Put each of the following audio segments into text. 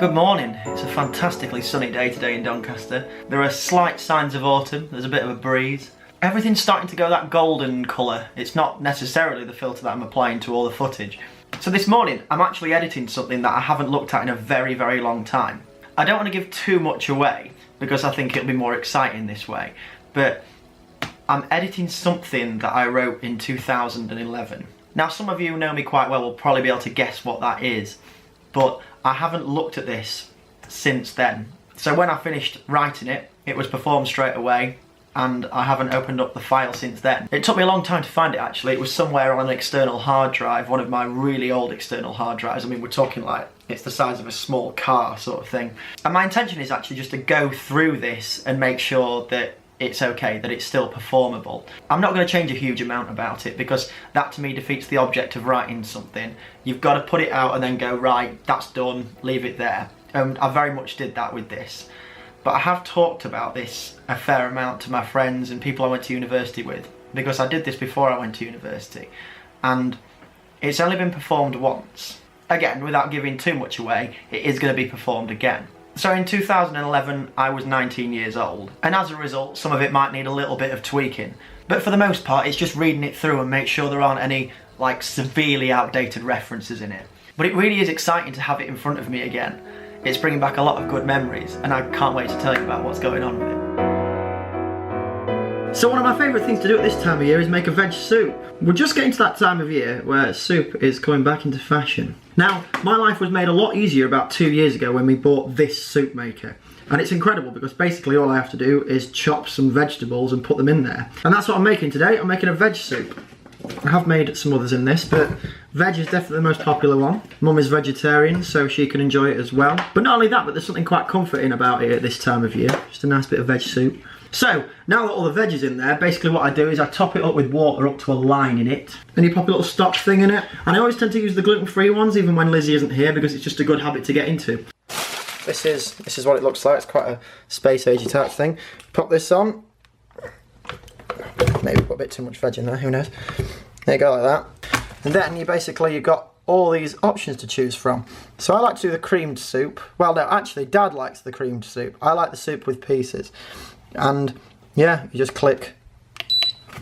Good morning. It's a fantastically sunny day today in Doncaster. There are slight signs of autumn, there's a bit of a breeze. Everything's starting to go that golden colour. It's not necessarily the filter that I'm applying to all the footage. So this morning, I'm actually editing something that I haven't looked at in a very, very long time. I don't want to give too much away, because I think it'll be more exciting this way, but I'm editing something that I wrote in 2011. Now, some of you who know me quite well will probably be able to guess what that is, but I haven't looked at this since then. So when I finished writing it, it was performed straight away, and I haven't opened up the file since then. It took me a long time to find it actually. It was somewhere on an external hard drive, one of my really old external hard drives. I mean, we're talking like, it's the size of a small car sort of thing. And my intention is actually just to go through this and make sure that it's okay, that it's still performable. I'm not going to change a huge amount about it, because that to me defeats the object of writing something. You've got to put it out and then go, right, that's done, leave it there. And I very much did that with this. But I have talked about this a fair amount to my friends and people I went to university with, because I did this before I went to university, and it's only been performed once. Again, without giving too much away, it is going to be performed again. So in 2011, I was 19 years old, and as a result, some of it might need a little bit of tweaking. But for the most part, it's just reading it through and make sure there aren't any, like, severely outdated references in it. But it really is exciting to have it in front of me again. It's bringing back a lot of good memories, and I can't wait to tell you about what's going on with it. So one of my favourite things to do at this time of year is make a veg soup. We're just getting to that time of year where soup is coming back into fashion. Now, my life was made a lot easier about 2 years ago when we bought this soup maker. And it's incredible because basically all I have to do is chop some vegetables and put them in there. And that's what I'm making today. I'm making a veg soup. I have made some others in this, but veg is definitely the most popular one. Mum is vegetarian, so she can enjoy it as well. But not only that, but there's something quite comforting about it at this time of year. Just a nice bit of veg soup. So, now that all the veg is in there, basically what I do is I top it up with water up to a line in it. Then you pop a little stock thing in it. And I always tend to use the gluten-free ones, even when Lizzie isn't here, because it's just a good habit to get into. This is what it looks like. It's quite a space-agey type thing. Pop this on. Maybe put a bit too much veg in there, who knows. There you go, like that. And then you've got all these options to choose from. So I like to do the creamed soup. Well, no, actually, Dad likes the creamed soup. I like the soup with pieces. And yeah, you just click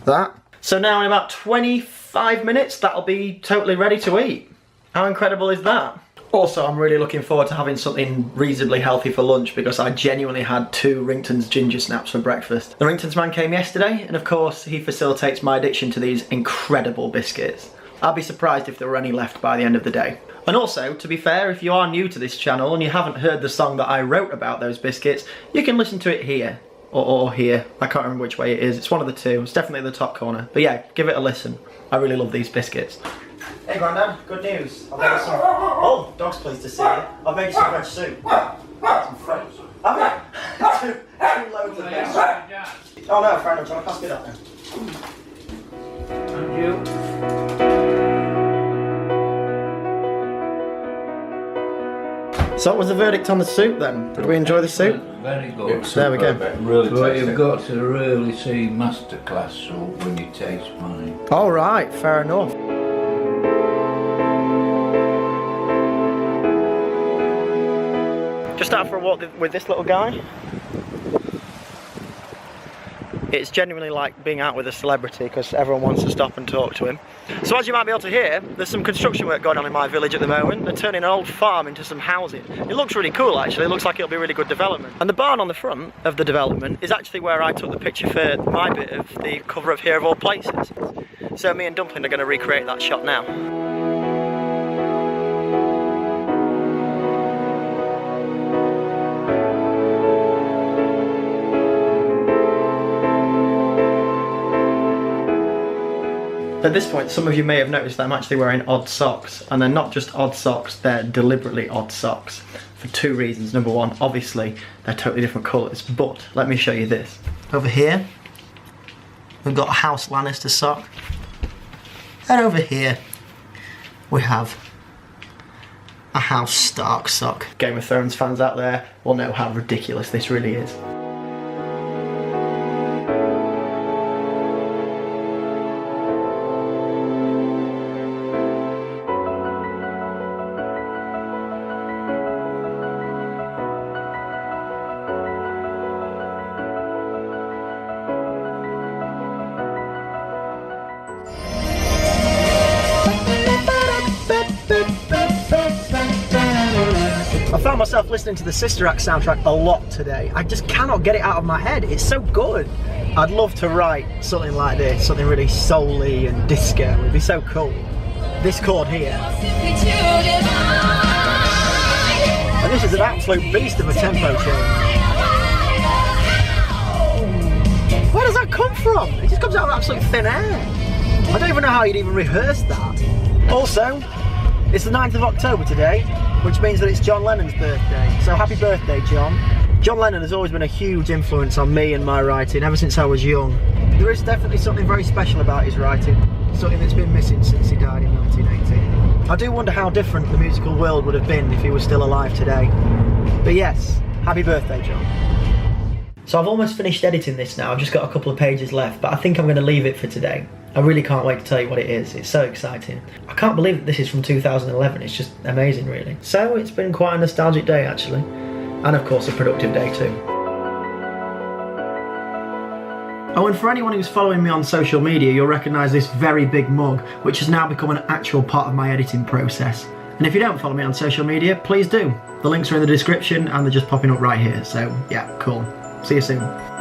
that. So now in about 25 minutes, that'll be totally ready to eat. How incredible is that? Also, I'm really looking forward to having something reasonably healthy for lunch, because I genuinely had 2 Rington's ginger snaps for breakfast. The Rington's man came yesterday, and of course, he facilitates my addiction to these incredible biscuits. I'd be surprised if there were any left by the end of the day. And also, to be fair, if you are new to this channel and you haven't heard the song that I wrote about those biscuits, you can listen to it here. Or here. I can't remember which way it is. It's one of the two. It's definitely the top corner. But yeah, give it a listen. I really love these biscuits. Hey Grandad, good news. I've made some... Oh, dog's pleased to see you. I've made some veg soup. Some French. Have you? two loads of veg soup. Oh no, Fran, do you want to pass me that then? And you? So what was the verdict on the soup then? Did we enjoy the soup? Very good. There we go. Really But tasty. you've got to really see masterclass soup when you taste mine. All right, fair enough. Just out for a walk with this little guy. It's genuinely like being out with a celebrity, because everyone wants to stop and talk to him. So as you might be able to hear, there's some construction work going on in my village at the moment. They're turning an old farm into some housing. It looks really cool actually, it looks like it'll be a really good development. And the barn on the front of the development is actually where I took the picture for my bit of the cover of Here of All Places. So me and Dumpling are going to recreate that shot now. At this point, some of you may have noticed that I'm actually wearing odd socks, and they're not just odd socks, they're deliberately odd socks for 2 reasons. Number one, obviously, they're totally different colours, but let me show you this. Over here, we've got a House Lannister sock, and over here, we have a House Stark sock. Game of Thrones fans out there will know how ridiculous this really is. found myself listening to the Sister Act soundtrack a lot today. I just cannot get it out of my head. It's so good. I'd love to write something like this, something really soul-y and disco. It'd be so cool. This chord here. And this is an absolute beast of a tempo change. Where does that come from? It just comes out of absolute thin air. I don't even know how you'd even rehearse that. Also, it's the 9th of October today, which means that it's John Lennon's birthday. So happy birthday, John. John Lennon has always been a huge influence on me and my writing ever since I was young. There is definitely something very special about his writing, something that's been missing since he died in 1980. I do wonder how different the musical world would have been if he was still alive today. But yes, happy birthday, John. So I've almost finished editing this now. I've just got a couple of pages left, but I think I'm going to leave it for today. I really can't wait to tell you what it is. It's so exciting. I can't believe that this is from 2011. It's just amazing, really. So it's been quite a nostalgic day, actually. And of course, a productive day too. Oh, and for anyone who's following me on social media, you'll recognise this very big mug, which has now become an actual part of my editing process. And if you don't follow me on social media, please do. The links are in the description and they're just popping up right here. So yeah, cool. See you soon.